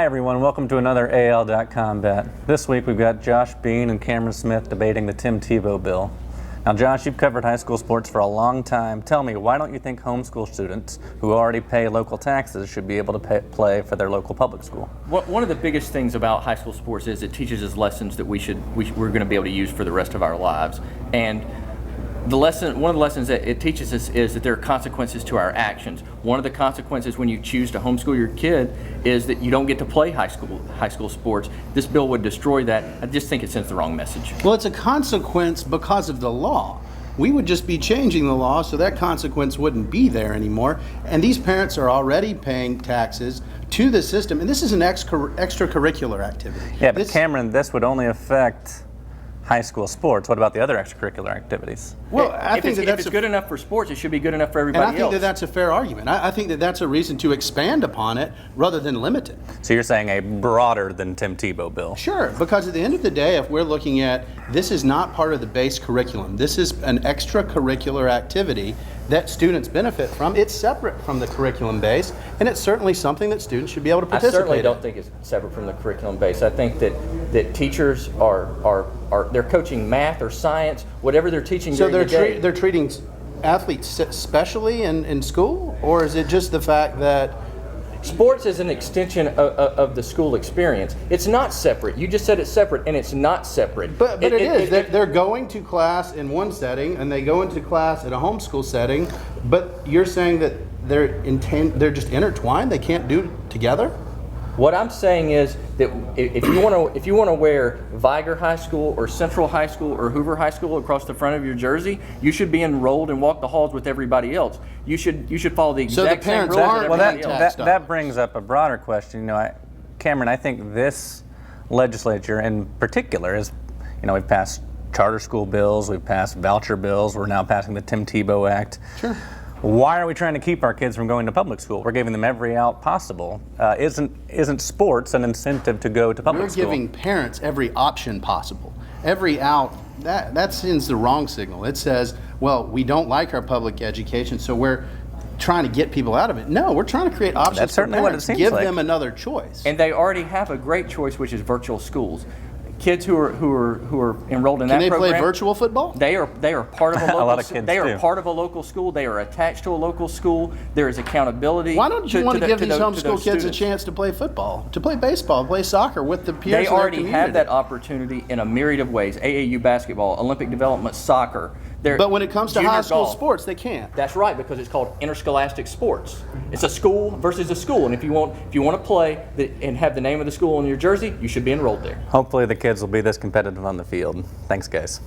Hi everyone, welcome to another AL.combat. This week we've got Josh Bean and Cameron Smith debating the Tim Tebow bill. Now Josh, you've covered high school sports for a long time. Tell me, why don't you think homeschool students who already pay local taxes should be able to play for their local public school? One of the biggest things about high school sports is it teaches us lessons that we're going to be able to use for the rest of our lives. And one of the lessons that it teaches us is that there are consequences to our actions. One of the consequences when you choose to homeschool your kid is that you don't get to play high school sports. This bill would destroy that. I just think it sends the wrong message. Well, it's a consequence because of the law. We would just be changing the law so that consequence wouldn't be there anymore. And these parents are already paying taxes to the system, and this is an extracurricular activity. Yeah, but Cameron, this would only affect high school sports. What about the other extracurricular activities? Well, I think if it's good enough for sports, it should be good enough for everybody else. And I think that that's a fair argument. I think that that's a reason to expand upon it rather than limit it. So you're saying a broader than Tim Tebow bill? Sure, because at the end of the day, if we're looking at this is not part of the base curriculum, this is an extracurricular activity that students benefit from. It's separate from the curriculum base, and it's certainly something that students should be able to participate in. I certainly don't think it's separate from the curriculum base. I think that teachers they're coaching math or science, whatever they're teaching during the day. So they're treating athletes specially in school, or is it just the fact that sports is an extension of the school experience? It's not separate. You just said it's separate, and it's not separate. But it is. They're going to class in one setting, and they go into class in a homeschool setting. But you're saying that they're just intertwined. They can't do it together. What I'm saying is that if you want to wear Viger High School or Central High School or Hoover High School across the front of your jersey, you should be enrolled and walk the halls with everybody else. You should follow the exact same rules as everybody else. That brings up a broader question. Cameron, I think this legislature in particular is, we've passed charter school bills, we've passed voucher bills, we're now passing the Tim Tebow Act. Sure. Why are we trying to keep our kids from going to public school? We're giving them every out possible. Isn't sports an incentive to go to public school? We're giving parents every option possible. Every out, that sends the wrong signal. It says, well, we don't like our public education, so we're trying to get people out of it. No, we're trying to create options. That's certainly for what parents. it seems Give like. them another choice. And they already have a great choice, which is virtual schools. Kids who are enrolled in that program. Can they play virtual football? They are part of a local. A lot of kids they do. are part of a local school. They are attached to a local school. There is accountability. Why don't you want to give these homeschool kids students a chance to play football, to play baseball, play soccer with the peers? They in their already community? have that opportunity in a myriad of ways. AAU basketball, Olympic development, soccer. But when it comes to junior high school golf, sports, they can't. That's right, because it's called interscholastic sports. It's a school versus a school, and if you want to play and have the name of the school on your jersey, you should be enrolled there. Hopefully the kids will be this competitive on the field. Thanks, guys.